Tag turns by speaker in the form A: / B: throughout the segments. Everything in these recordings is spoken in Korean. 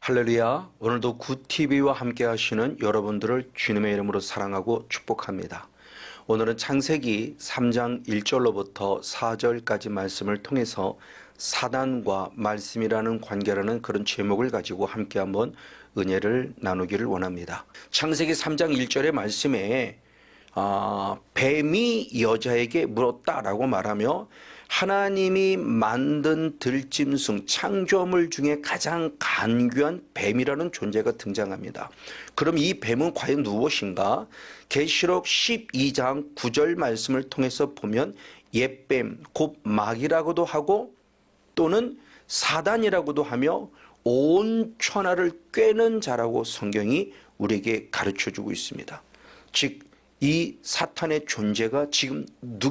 A: 할렐루야. 오늘도 굿TV와 함께 하시는 여러분들을 주님의 이름으로 사랑하고 축복합니다. 오늘은 창세기 3장 1절로부터 4절까지 말씀을 통해서 사단과 말씀이라는 관계라는 그런 제목을 가지고 함께 한번 은혜를 나누기를 원합니다. 창세기 3장 1절의 말씀에 뱀이 여자에게 물었다라고 말하며 하나님이 만든 들짐승 창조물 중에 가장 간귀한 뱀이라는 존재가 등장합니다. 그럼 이 뱀은 과연 무엇인가? 계시록 12장 9절 말씀을 통해서 보면 옛뱀 곧 마귀라고도 하고 또는 사단이라고도 하며 온 천하를 꿰는 자라고 성경이 우리에게 가르쳐주고 있습니다. 즉 이 사탄의 존재가 지금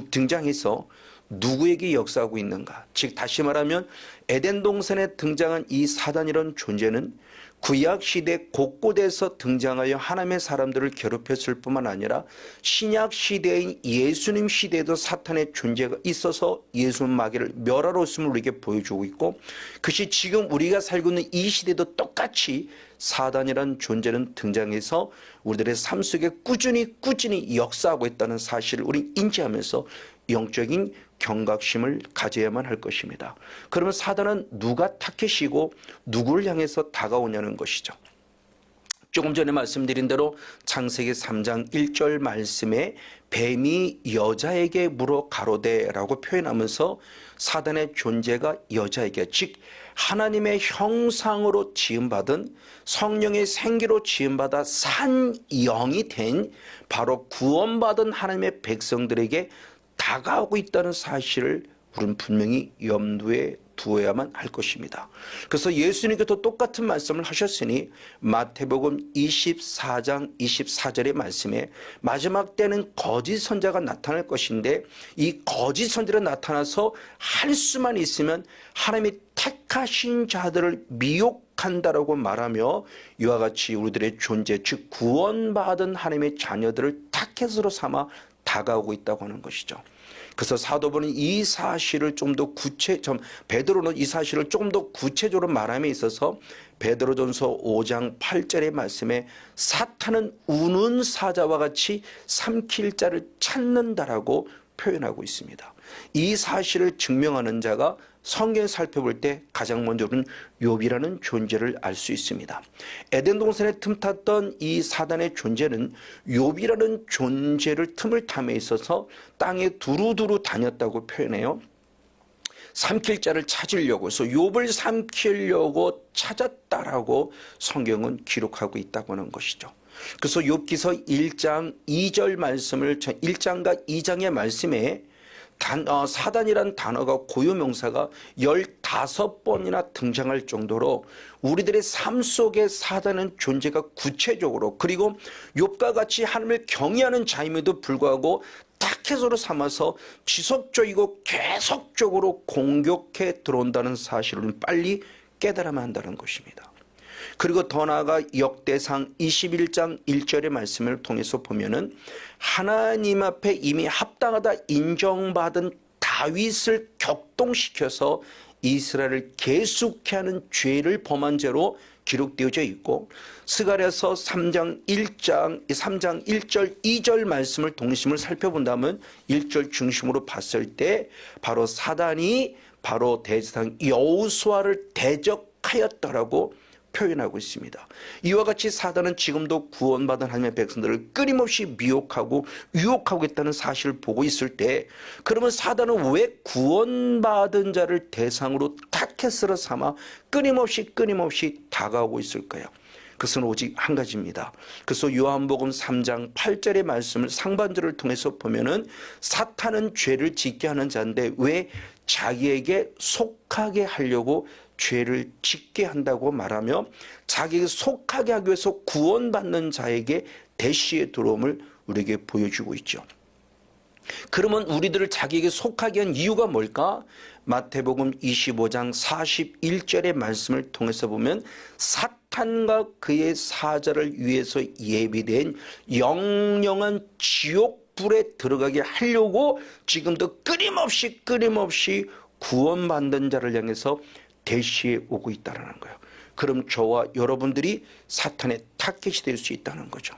A: 등장해서 누구에게 역사하고 있는가? 즉 다시 말하면 에덴 동산에 등장한 이 사단이라는 존재는 구약시대 곳곳에서 등장하여 하나님의 사람들을 괴롭혔을 뿐만 아니라 신약시대인 예수님 시대에도 사탄의 존재가 있어서 예수 마귀를 멸하러 있음을 우리에게 보여주고 있고, 그것이 지금 우리가 살고 있는 이 시대도 똑같이 사단이라는 존재는 등장해서 우리들의 삶 속에 꾸준히 역사하고 있다는 사실을 우리 인지하면서 영적인 경각심을 가져야만 할 것입니다. 그러면 사단은 누가 타겟이고 누구를 향해서 다가오냐는 것이죠. 조금 전에 말씀드린 대로 창세기 3장 1절 말씀에 뱀이 여자에게 물어 가로되라고 표현하면서 사단의 존재가 여자에게, 즉 하나님의 형상으로 지음받은 성령의 생기로 지음받아 산 영이 된 바로 구원받은 하나님의 백성들에게 다가오고 있다는 사실을 우리는 분명히 염두에 두어야만 할 것입니다. 그래서 예수님께서 똑같은 말씀을 하셨으니 마태복음 24장 24절의 말씀에 마지막 때는 거짓 선자가 나타날 것인데 이 거짓 선자가 나타나서 할 수만 있으면 하나님이 택하신 자들을 미혹한다라고 말하며 이와 같이 우리들의 존재, 즉 구원받은 하나님의 자녀들을 타겟으로 삼아 다가오고 있다고 하는 것이죠. 그래서 사도분은 이 사실을 좀 더 베드로는 이 사실을 조금 더 구체적으로 말함에 있어서 베드로전서 5장 8절의 말씀에 사탄은 우는 사자와 같이 삼킬 자를 찾는다라고 표현하고 있습니다. 이 사실을 증명하는 자가 성경을 살펴볼 때 가장 먼저는 욥이라는 존재를 알 수 있습니다. 에덴 동산에 틈탔던 이 사단의 존재는 욥이라는 존재를 틈을 탐에 있어서 땅에 두루두루 다녔다고 표현해요. 삼킬 자를 찾으려고 해서 욥을 삼키려고 찾았다라고 성경은 기록하고 있다고 하는 것이죠. 그래서 욥기서 1장 2절 말씀을 1장과 2장의 말씀에 사단이란 단어가 고유명사가 15번이나 등장할 정도로 우리들의 삶 속에 사단은 존재가 구체적으로, 그리고 욥과 같이 하나님을 경외하는 자임에도 불구하고 타겟으로 삼아서 지속적이고 계속적으로 공격해 들어온다는 사실을 빨리 깨달아야 한다는 것입니다. 그리고 더 나아가 역대상 21장 1절의 말씀을 통해서 보면은 하나님 앞에 이미 합당하다 인정받은 다윗을 격동시켜서 이스라엘을 계속케 하는 죄를 범한 죄로 기록되어져 있고, 스가랴서 3장 1절 2절 말씀을 동심을 살펴본다면 1절 중심으로 봤을 때 바로 사단이 바로 대제사장 여호수아를 대적하였다라고 표현하고 있습니다. 이와 같이 사단은 지금도 구원받은 하나님의 백성들을 끊임없이 미혹하고 유혹하고 있다는 사실을 보고 있을 때, 그러면 사단은 왜 구원받은 자를 대상으로 타겟으로 삼아 끊임없이 다가오고 있을까요? 그것은 오직 한 가지입니다. 그래서 요한복음 3장 8절의 말씀을 상반절을 통해서 보면은 사탄은 죄를 짓게 하는 자인데 왜 자기에게 속하게 하려고 죄를 짓게 한다고 말하며 자기에게 속하게 하기 위해서 구원받는 자에게 대시에 들어옴을 우리에게 보여주고 있죠. 그러면 우리들을 자기에게 속하게 한 이유가 뭘까? 마태복음 25장 41절의 말씀을 통해서 보면 사탄과 그의 사자를 위해서 예비된 영영한 지옥불에 들어가게 하려고 지금도 끊임없이 구원받는 자를 향해서 대시해 오고 있다는 거예요. 그럼 저와 여러분들이 사탄의 타겟이 될 수 있다는 거죠.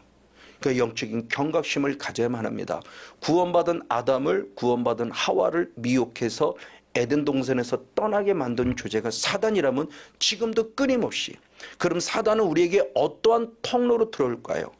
A: 그 영적인 경각심을 가져야만 합니다. 구원받은 아담을, 구원받은 하와를 미혹해서 에덴 동산에서 떠나게 만든 존재가 사단이라면 지금도 끊임없이, 그럼 사단은 우리에게 어떠한 통로로 들어올까요?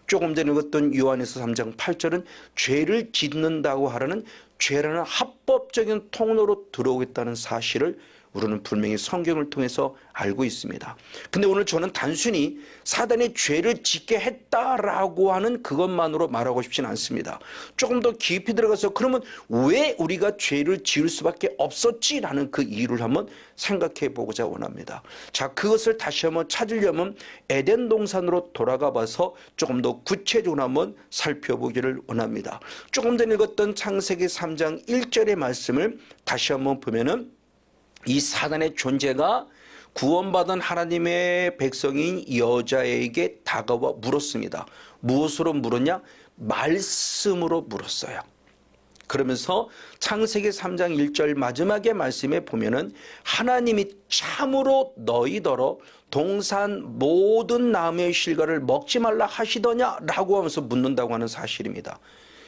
A: 조금 전에 읽었던 요한에서 3장 8절은 죄를 짓는다고 하라는 죄라는 합법적인 통로로 들어오겠다는 사실을 우리는 분명히 성경을 통해서 알고 있습니다. 근데 오늘 저는 단순히 사단이 죄를 짓게 했다라고 하는 그것만으로 말하고 싶지는 않습니다. 조금 더 깊이 들어가서 그러면 왜 우리가 죄를 지을 수밖에 없었지라는 그 이유를 한번 생각해 보고자 원합니다. 자, 그것을 다시 한번 찾으려면 에덴 동산으로 돌아가 봐서 조금 더 구체적으로 한번 살펴보기를 원합니다. 조금 전에 읽었던 창세기 3장 1절의 말씀을 다시 한번 보면은 이 사단의 존재가 구원받은 하나님의 백성인 여자에게 다가와 물었습니다. 무엇으로 물었냐? 말씀으로 물었어요. 그러면서 창세기 3장 1절 마지막의 말씀에 보면은 하나님이 참으로 너희더러 동산 모든 나무의 실과를 먹지 말라 하시더냐라고 하면서 묻는다고 하는 사실입니다.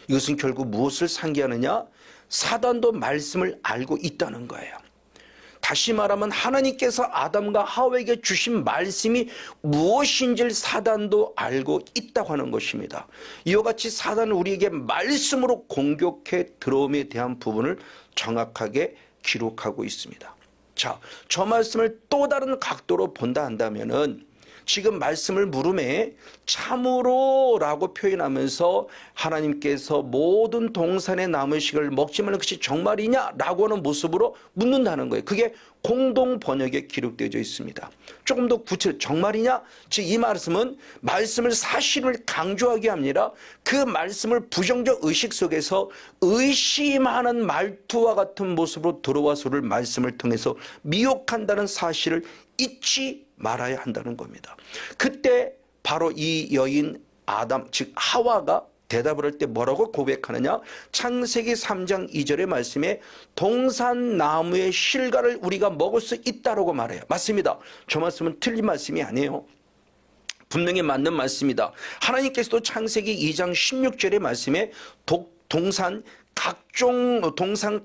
A: 이것은 결국 무엇을 상기하느냐? 사단도 말씀을 알고 있다는 거예요. 다시 말하면 하나님께서 아담과 하와에게 주신 말씀이 무엇인지를 사단도 알고 있다고 하는 것입니다. 이와 같이 사단은 우리에게 말씀으로 공격해 들어옴에 대한 부분을 정확하게 기록하고 있습니다. 자, 저 말씀을 또 다른 각도로 본다 한다면은 지금 말씀을 물음에 참으로라고 표현하면서 하나님께서 모든 동산의 나무의 실과를 먹지 말는 것이 정말이냐라고 하는 모습으로 묻는다는 거예요. 그게 공동 번역에 기록되어 있습니다. 조금 더 구체적으로 정말이냐? 즉 이 말씀은 말씀을 사실을 강조하게 합니다. 그 말씀을 부정적 의식 속에서 의심하는 말투와 같은 모습으로 들어와서를 말씀을 통해서 미혹한다는 사실을 잊지 말아야 한다는 겁니다. 그때 바로 이 여인 아담 즉 하와가 대답을 할 때 뭐라고 고백하느냐? 창세기 3장 2절의 말씀에 동산 나무의 실과를 우리가 먹을 수 있다라고 말해요. 맞습니다. 저 말씀은 틀린 말씀이 아니에요. 분명히 맞는 말씀이다. 하나님께서도 창세기 2장 16절의 말씀에 동산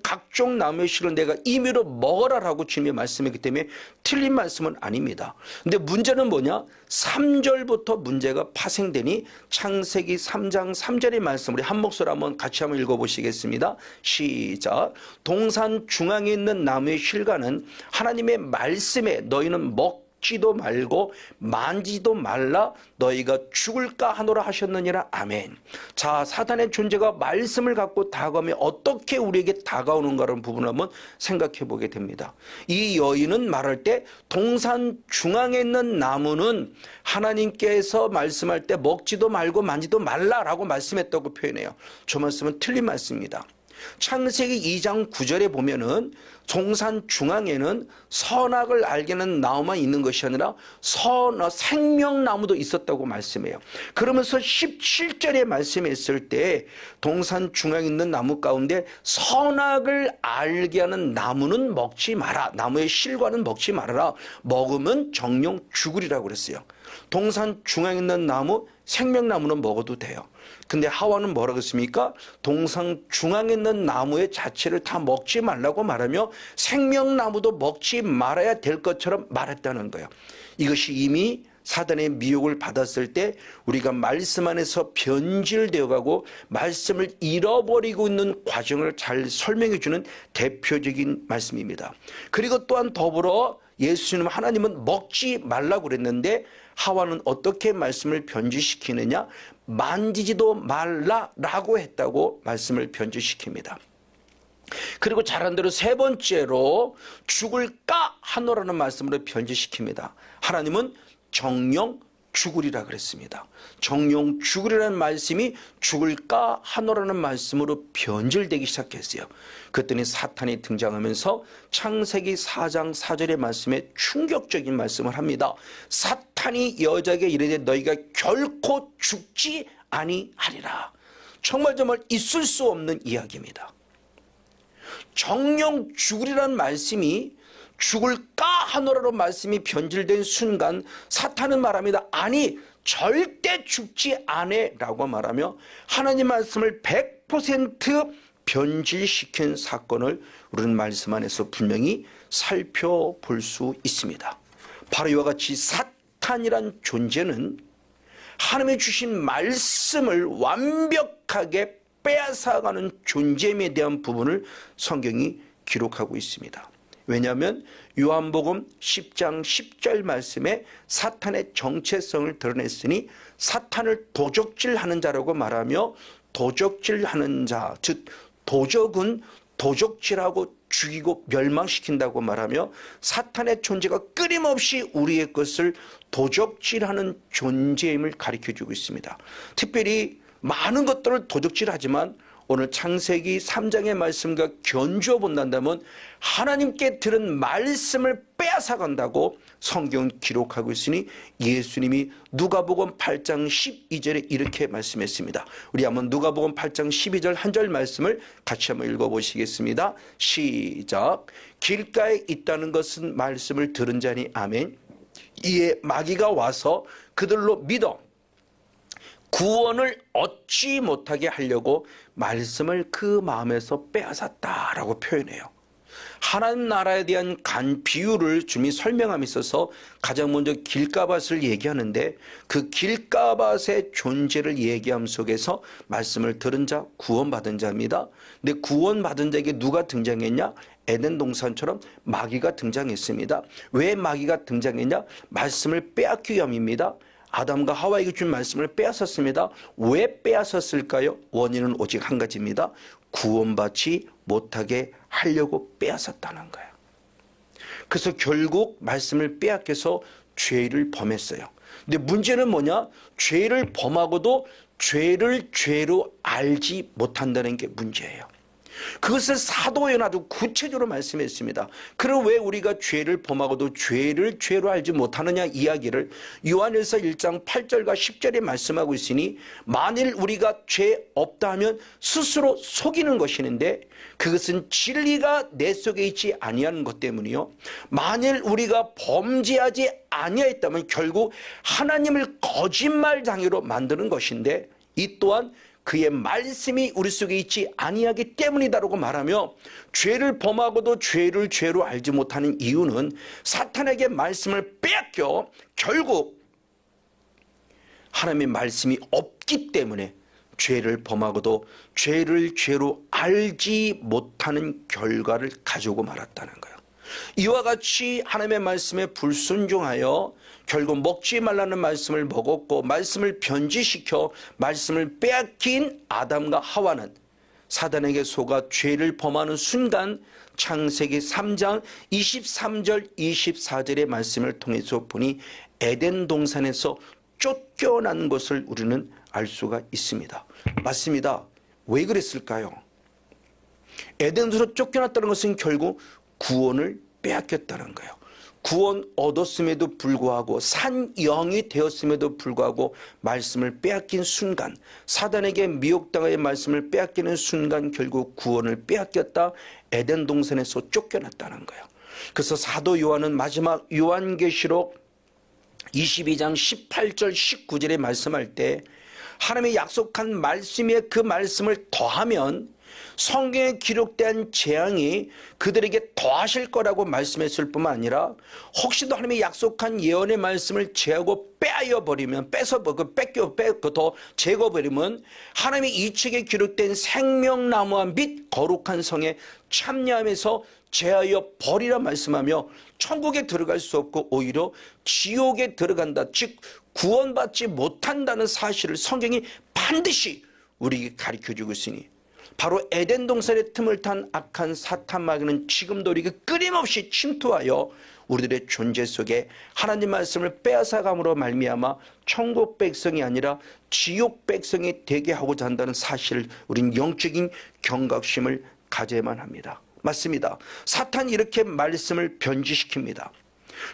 A: 각종 나무의 실을 내가 임의로 먹어라라고 주님이 말씀했기 때문에 틀린 말씀은 아닙니다. 근데 문제는 뭐냐? 3절부터 문제가 파생되니 창세기 3장 3절의 말씀 우리 한 목소리 한번 같이 한번 읽어보시겠습니다. 시작. 동산 중앙에 있는 나무의 실과는 하나님의 말씀에 너희는 먹지도 말고 만지도 말라 너희가 죽을까 하노라 하셨느니라. 아멘. 자, 사단의 존재가 말씀을 갖고 다가오면 어떻게 우리에게 다가오는가라는 부분을 한번 생각해 보게 됩니다. 이 여인은 말할 때 동산 중앙에 있는 나무는 하나님께서 말씀할 때 먹지도 말고 만지도 말라라고 말씀했다고 표현해요. 저 말씀은 틀린 말씀입니다. 창세기 2장 9절에 보면은 동산 중앙에는 선악을 알게 하는 나무만 있는 것이 아니라 생명나무도 있었다고 말씀해요. 그러면서 17절에 말씀했을 때 동산 중앙에 있는 나무 가운데 선악을 알게 하는 나무는 먹지 마라. 나무의 실과는 먹지 말아라. 먹으면 정령 죽으리라고 그랬어요. 동산 중앙에 있는 나무 생명나무는 먹어도 돼요. 근데 하와는 뭐라고 했습니까? 동산 중앙에 있는 나무의 자체를 다 먹지 말라고 말하며 생명나무도 먹지 말아야 될 것처럼 말했다는 거예요. 이것이 이미 사단의 미혹을 받았을 때 우리가 말씀 안에서 변질되어 가고 말씀을 잃어버리고 있는 과정을 잘 설명해 주는 대표적인 말씀입니다. 그리고 또한 더불어 예수님 하나님은 먹지 말라고 그랬는데 하와는 어떻게 말씀을 변질시키느냐? 만지지도 말라라고 했다고 말씀을 변질시킵니다. 그리고 잘한 대로 세 번째로 죽을까 하노라는 말씀으로 변질시킵니다. 하나님은 정령 죽으리라 그랬습니다. 정령 죽으리라는 말씀이 죽을까 하노라는 말씀으로 변질되기 시작했어요. 그랬더니 사탄이 등장하면서 창세기 4장 4절의 말씀에 충격적인 말씀을 합니다. 사탄이 여자에게 이르되 너희가 결코 죽지 아니하리라. 정말 있을 수 없는 이야기입니다. 정령 죽으리라는 말씀이 죽을까 하노라로 말씀이 변질된 순간 사탄은 말합니다. 아니 절대 죽지 않아 라고 말하며 하나님 말씀을 100% 변질시킨 사건을 우리는 말씀 안에서 분명히 살펴볼 수 있습니다. 바로 이와 같이 사탄이란 존재는 하나님이 주신 말씀을 완벽하게 빼앗아가는 존재에 대한 부분을 성경이 기록하고 있습니다. 왜냐하면 요한복음 10장 10절 말씀에 사탄의 정체성을 드러냈으니 사탄을 도적질하는 자라고 말하며 도적질하는 자, 즉 도적은 도적질하고 죽이고 멸망시킨다고 말하며 사탄의 존재가 끊임없이 우리의 것을 도적질하는 존재임을 가르쳐주고 있습니다. 특별히 많은 것들을 도적질하지만 오늘 창세기 3장의 말씀과 견주어 본다면 하나님께 들은 말씀을 빼앗아간다고 성경은 기록하고 있으니 예수님이 누가복음 8장 12절에 이렇게 말씀했습니다. 우리 한번 누가복음 8장 12절 한 절 말씀을 같이 한번 읽어보시겠습니다. 시작. 길가에 있다는 것은 말씀을 들은 자니 아멘. 이에 마귀가 와서 그들로 믿어 구원을 얻지 못하게 하려고 말씀을 그 마음에서 빼앗았다라고 표현해요. 하나님 나라에 대한 비유를 주님이 설명함에 있어서 가장 먼저 길가밭을 얘기하는데 그 길가밭의 존재를 얘기함 속에서 말씀을 들은 자, 구원받은 자입니다. 근데 구원받은 자에게 누가 등장했냐? 에덴 동산처럼 마귀가 등장했습니다. 왜 마귀가 등장했냐? 말씀을 빼앗기 위함입니다. 아담과 하와에게 준 말씀을 빼앗았습니다. 왜 빼앗았을까요? 원인은 오직 한 가지입니다. 구원받지 못하게 하려고 빼앗았다는 거예요. 그래서 결국 말씀을 빼앗겨서 죄를 범했어요. 근데 문제는 뭐냐? 죄를 범하고도 죄를 죄로 알지 못한다는 게 문제예요. 그것을 사도에 아주 구체적으로 말씀했습니다. 그럼 왜 우리가 죄를 범하고도 죄를 죄로 알지 못하느냐 이야기를 요한일서 1장 8절과 10절에 말씀하고 있으니 만일 우리가 죄 없다 하면 스스로 속이는 것이는데 그것은 진리가 내 속에 있지 아니하는 것 때문이요. 만일 우리가 범죄하지 아니하였다면 결국 하나님을 거짓말장애로 만드는 것인데 이 또한 그의 말씀이 우리 속에 있지 아니하기 때문이다라고 말하며 죄를 범하고도 죄를 죄로 알지 못하는 이유는 사탄에게 말씀을 빼앗겨 결국 하나님의 말씀이 없기 때문에 죄를 범하고도 죄를 죄로 알지 못하는 결과를 가지고 말았다는 거예요. 이와 같이 하나님의 말씀에 불순종하여 결국 먹지 말라는 말씀을 먹었고 말씀을 변질시켜 말씀을 빼앗긴 아담과 하와는 사단에게 속아 죄를 범하는 순간 창세기 3장 23절 24절의 말씀을 통해서 보니 에덴 동산에서 쫓겨난 것을 우리는 알 수가 있습니다. 맞습니다. 왜 그랬을까요? 에덴에서 쫓겨났다는 것은 결국 구원을 빼앗겼다는 거예요. 구원 얻었음에도 불구하고 산 영이 되었음에도 불구하고 말씀을 빼앗긴 순간 사단에게 미혹당하여 말씀을 빼앗기는 순간 결국 구원을 빼앗겼다. 에덴 동산에서 쫓겨났다는 거예요. 그래서 사도 요한은 마지막 요한계시록 22장 18절 19절에 말씀할 때 하나님의 약속한 말씀에 그 말씀을 더하면 성경에 기록된 재앙이 그들에게 더하실 거라고 말씀했을 뿐만 아니라 혹시도 하나님의 약속한 예언의 말씀을 제하고 빼앗아버리면 더 제거버리면 하나님의 이 책에 기록된 생명나무와 및 거룩한 성에 참여하면서 제하여 버리라 말씀하며 천국에 들어갈 수 없고 오히려 지옥에 들어간다, 즉 구원받지 못한다는 사실을 성경이 반드시 우리에게 가르쳐주고 있으니 바로 에덴 동산의 틈을 탄 악한 사탄 마귀는 지금도 우리에게 끊임없이 침투하여 우리들의 존재 속에 하나님 말씀을 빼앗아감으로 말미암아 천국 백성이 아니라 지옥 백성이 되게 하고자 한다는 사실을 우린 영적인 경각심을 가져야만 합니다. 맞습니다. 사탄이 이렇게 말씀을 변질시킵니다.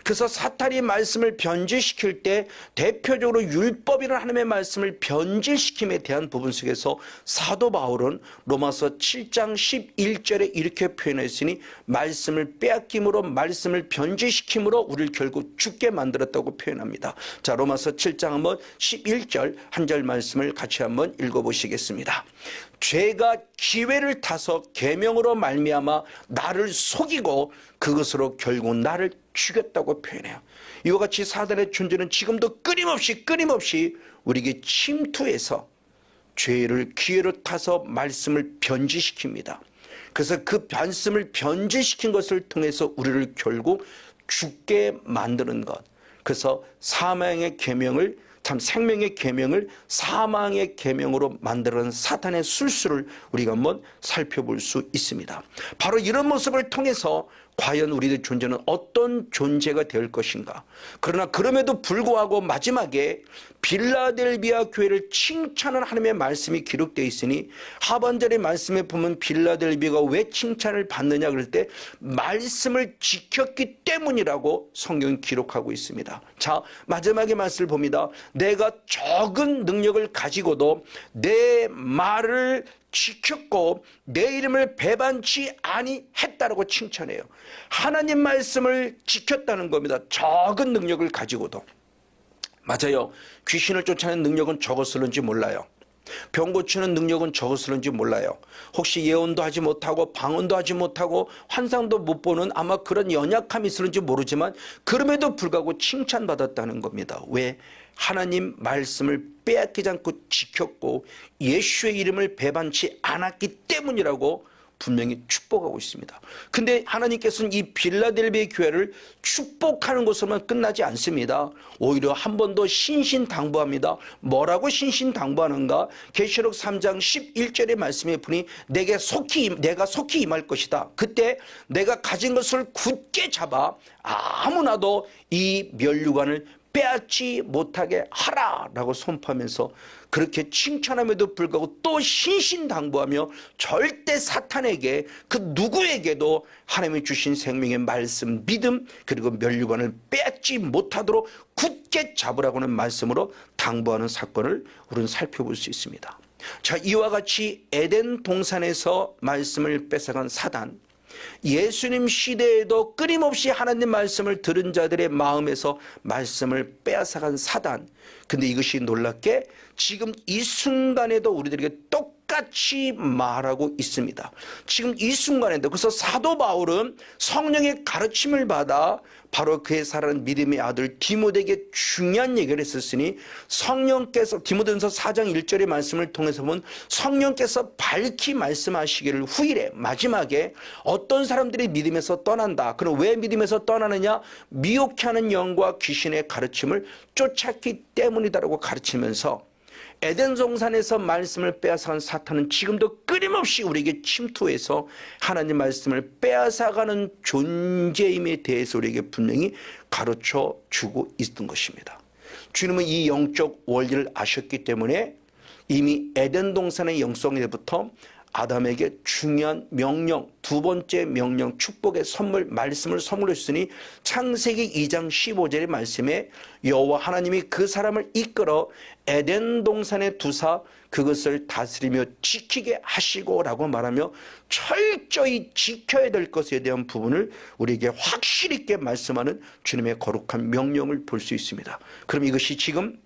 A: 그래서 사탄이 말씀을 변질시킬 때 대표적으로 율법이라는 하나님의 말씀을 변질시킴에 대한 부분 속에서 사도 바울은 로마서 7장 11절에 이렇게 표현했으니 말씀을 빼앗김으로 말씀을 변질시킴으로 우리를 결국 죽게 만들었다고 표현합니다. 자, 로마서 7장 한번 11절 한 절 말씀을 같이 한번 읽어보시겠습니다. 죄가 기회를 타서 계명으로 말미암아 나를 속이고 그것으로 결국 나를 죽였다고 표현해요. 이와 같이 사단의 존재는 지금도 끊임없이 우리에게 침투해서 죄를 기회로 타서 말씀을 변질시킵니다. 그래서 그 말씀을 변질시킨 것을 통해서 우리를 결국 죽게 만드는 것. 그래서 사망의 계명을 참 생명의 계명을 사망의 계명으로 만드는 사탄의 술수를 우리가 한번 살펴볼 수 있습니다. 바로 이런 모습을 통해서 과연 우리의 존재는 어떤 존재가 될 것인가. 그러나 그럼에도 불구하고 마지막에 빌라델비아 교회를 칭찬하는 하나님의 말씀이 기록되어 있으니 하반절의 말씀에 보면 빌라델비아가 왜 칭찬을 받느냐 그럴 때 말씀을 지켰기 때문이라고 성경이 기록하고 있습니다. 자, 마지막의 말씀을 봅니다. 내가 적은 능력을 가지고도 내 말을 지켰고 내 이름을 배반치 아니했다라고 칭찬해요. 하나님 말씀을 지켰다는 겁니다. 적은 능력을 가지고도. 맞아요. 귀신을 쫓아내는 능력은 적었을는지 몰라요. 병 고치는 능력은 적었을는지 몰라요. 혹시 예언도 하지 못하고 방언도 하지 못하고 환상도 못 보는 아마 그런 연약함이 있을는지 모르지만 그럼에도 불구하고 칭찬받았다는 겁니다. 왜? 하나님 말씀을 빼앗기지 않고 지켰고 예수의 이름을 배반치 않았기 때문이라고 분명히 축복하고 있습니다. 근데 하나님께서는 이 빌라델비아 교회를 축복하는 것으로만 끝나지 않습니다. 오히려 한 번 더 신신당부합니다. 뭐라고 신신당부하는가? 계시록 3장 11절의 말씀에 보니 내가 속히 임할 것이다. 그때 내가 가진 것을 굳게 잡아 아무나도 이 면류관을 빼앗지 못하게 하라라고 선포하면서 그렇게 칭찬함에도 불구하고 또 신신당부하며 절대 사탄에게 그 누구에게도 하나님이 주신 생명의 말씀, 믿음 그리고 면류관을 빼앗지 못하도록 굳게 잡으라고는 말씀으로 당부하는 사건을 우리는 살펴볼 수 있습니다. 자, 이와 같이 에덴 동산에서 말씀을 뺏어간 사단, 예수님 시대에도 끊임없이 하나님 말씀을 들은 자들의 마음에서 말씀을 빼앗아간 사단. 근데 이것이 놀랍게 지금 이 순간에도 우리들에게 똑같이 말하고 있습니다. 지금 이 순간에도. 그래서 사도 바울은 성령의 가르침을 받아 바로 그의 사랑하는 믿음의 아들 디모데에게 중요한 얘기를 했었으니 성령께서 디모데전서 4장 1절의 말씀을 통해서 보면 성령께서 밝히 말씀하시기를 후일에 마지막에 어떤 사람들이 믿음에서 떠난다. 그럼 왜 믿음에서 떠나느냐? 미혹해 하는 영과 귀신의 가르침을 쫓았기 때문이다라고 가르치면서 에덴 동산에서 말씀을 빼앗아간 사탄은 지금도 끊임없이 우리에게 침투해서 하나님 말씀을 빼앗아가는 존재임에 대해서 우리에게 분명히 가르쳐 주고 있던 것입니다. 주님은 이 영적 원리를 아셨기 때문에 이미 에덴 동산의 영성에부터 아담에게 중요한 명령, 두 번째 명령, 축복의 선물, 말씀을 선물했으니 창세기 2장 15절의 말씀에 여호와 하나님이 그 사람을 이끌어 에덴 동산에 두사 그것을 다스리며 지키게 하시고 라고 말하며 철저히 지켜야 될 것에 대한 부분을 우리에게 확실히 있게 말씀하는 주님의 거룩한 명령을 볼 수 있습니다. 그럼 이것이 지금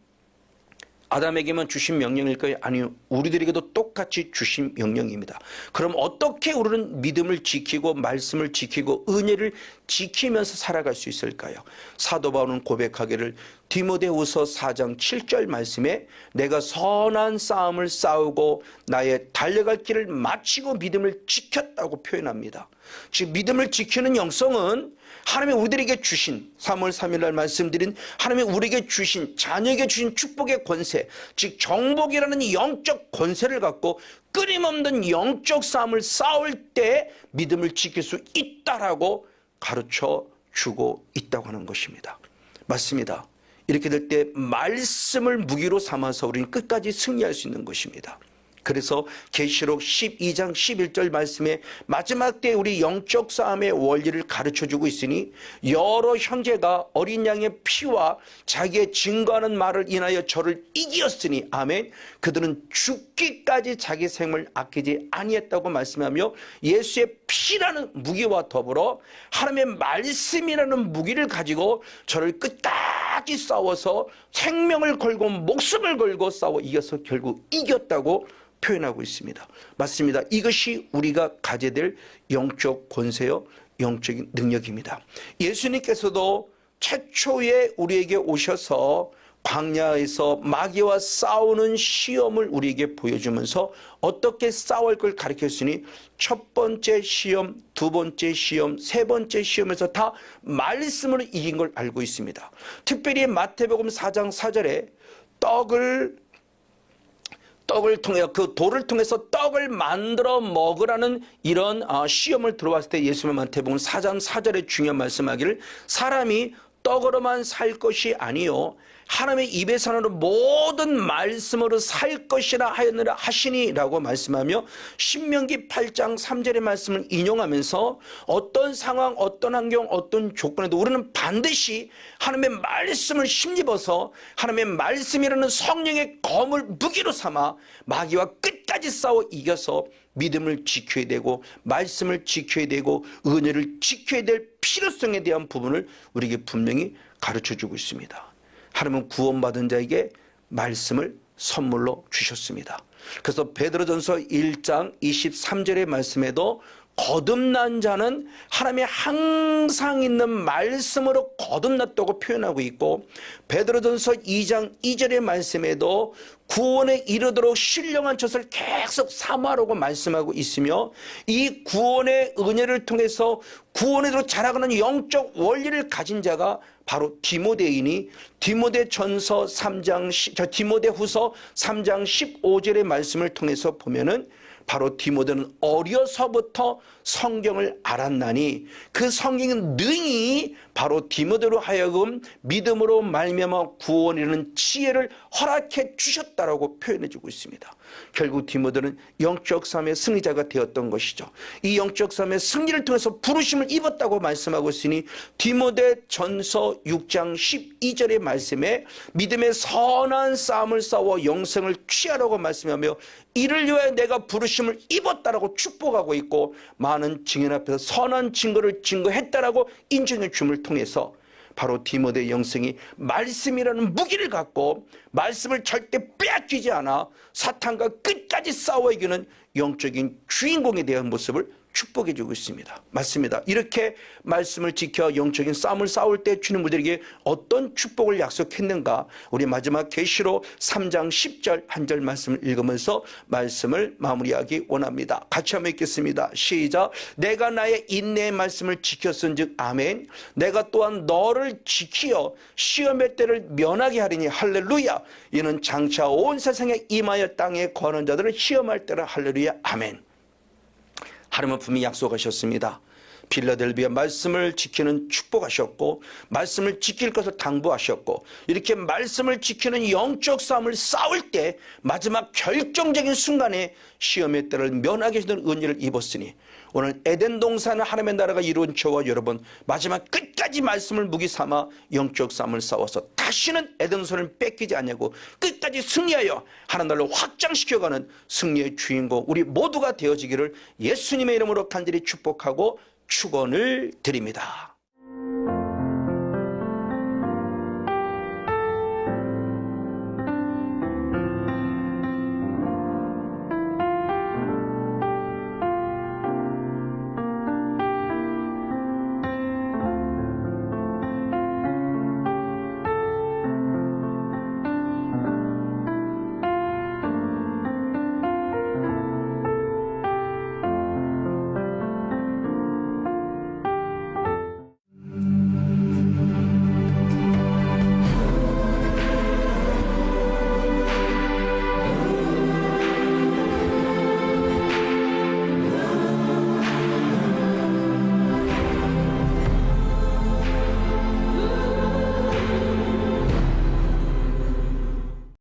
A: 아담에게만 주신 명령일까요? 아니요. 우리들에게도 똑같이 주신 명령입니다. 그럼 어떻게 우리는 믿음을 지키고 말씀을 지키고 은혜를 지키면서 살아갈 수 있을까요? 사도 바울은 고백하기를 디모데후서 4장 7절 말씀에 내가 선한 싸움을 싸우고 나의 달려갈 길을 마치고 믿음을 지켰다고 표현합니다. 즉 믿음을 지키는 영성은 하나님이 우리들에게 주신 3월 3일 날 말씀드린 하나님이 우리에게 주신 자녀에게 주신 축복의 권세, 즉 정복이라는 영적 권세를 갖고 끊임없는 영적 싸움을 싸울 때 믿음을 지킬 수 있다라고 가르쳐 주고 있다고 하는 것입니다. 맞습니다. 이렇게 될 때 말씀을 무기로 삼아서 우리는 끝까지 승리할 수 있는 것입니다. 그래서 계시록 12장 11절 말씀에 마지막 때 우리 영적 싸움의 원리를 가르쳐주고 있으니 여러 형제가 어린 양의 피와 자기의 증거하는 말을 인하여 저를 이기었으니 아멘. 그들은 죽기까지 자기 생을 아끼지 아니했다고 말씀하며 예수의 피라는 무기와 더불어 하나님의 말씀이라는 무기를 가지고 저를 끝까지 싸워서 생명을 걸고 목숨을 걸고 싸워 이겨서 결국 이겼다고 표현하고 있습니다. 맞습니다. 이것이 우리가 가져야 될 영적 권세요, 영적인 능력입니다. 예수님께서도 최초에 우리에게 오셔서 광야에서 마귀와 싸우는 시험을 우리에게 보여주면서 어떻게 싸울 걸 가르쳤으니 첫 번째 시험, 두 번째 시험, 세 번째 시험에서 다 말씀으로 이긴 걸 알고 있습니다. 특별히 마태복음 4장 4절에 떡을 통해 그 돌을 통해서 떡을 만들어 먹으라는 이런 시험을 들어왔을 때 예수님 마태복음 4장 4절에 중요한 말씀하기를 사람이 떡으로만 살 것이 아니요 하나님의 입에서 나오는 모든 말씀으로 살 것이라 하였느라 하시니라고 말씀하며 신명기 8장 3절의 말씀을 인용하면서 어떤 상황, 어떤 환경, 어떤 조건에도 우리는 반드시 하나님의 말씀을 힘입어서 하나님의 말씀이라는 성령의 검을 무기로 삼아 마귀와 끝까지 싸워 이겨서 믿음을 지켜야 되고 말씀을 지켜야 되고 은혜를 지켜야 될 필요성에 대한 부분을 우리에게 분명히 가르쳐주고 있습니다. 하나님은 구원받은 자에게 말씀을 선물로 주셨습니다. 그래서 베드로전서 1장 23절의 말씀에도 거듭난 자는 하나님의 항상 있는 말씀으로 거듭났다고 표현하고 있고 베드로전서 2장 2절의 말씀에도 구원에 이르도록 신령한 젖을 계속 사모하라고 말씀하고 있으며 이 구원의 은혜를 통해서 구원으로 자라가는 영적 원리를 가진 자가 바로 디모데이니 디모데후서 3장 15절의 말씀을 통해서 보면은 바로 디모데는 어려서부터 성경을 알았나니 그 성경은 능히 바로 디모데로 하여금 믿음으로 말미암아 구원이라는 지혜를 허락해 주셨다라고 표현해 주고 있습니다. 결국 디모데는 영적 싸움의 승리자가 되었던 것이죠. 이 영적 싸움의 승리를 통해서 부르심을 입었다고 말씀하고 있으니 디모데전서 6장 12절의 말씀에 믿음의 선한 싸움을 싸워 영생을 취하라고 말씀하며 이를 위하여 내가 부르심을 입었다라고 축복하고 있고 많은 증인 앞에서 선한 증거를 증거했다라고 인정해 줌을 통해서 바로 디모데의 영성이 말씀이라는 무기를 갖고 말씀을 절대 빼앗기지 않아 사탄과 끝까지 싸워 이기는 영적인 주인공에 대한 모습을 축복해 주고 있습니다. 맞습니다. 이렇게 말씀을 지켜 영적인 싸움을 싸울 때 주는 우리에게 어떤 축복을 약속했는가 우리 마지막 계시록 3장 10절 한 절 말씀을 읽으면서 말씀을 마무리하기 원합니다. 같이 한번 읽겠습니다. 시작. 내가 나의 인내의 말씀을 지켰은즉 아멘. 내가 또한 너를 지키어 시험의 때를 면하게 하리니 할렐루야. 이는 장차 온 세상에 임하여 땅에 거하는 자들을 시험할 때라 할렐루야 아멘. 하나님은 분명히 약속하셨습니다. 빌라델비아 말씀을 지키는 축복하셨고 말씀을 지킬 것을 당부하셨고 이렇게 말씀을 지키는 영적 싸움을 싸울 때 마지막 결정적인 순간에 시험의 때를 면하게 해주는 은혜를 입었으니 오늘 에덴 동산은 하나님의 나라가 이루어진 저와 여러분 마지막 끝까지 말씀을 무기 삼아 영적 싸움을 싸워서 다시는 에덴손을 뺏기지 않냐고 끝까지 승리하여 하나님 나라를 확장시켜가는 승리의 주인공 우리 모두가 되어지기를 예수님의 이름으로 간절히 축복하고 축원을 드립니다.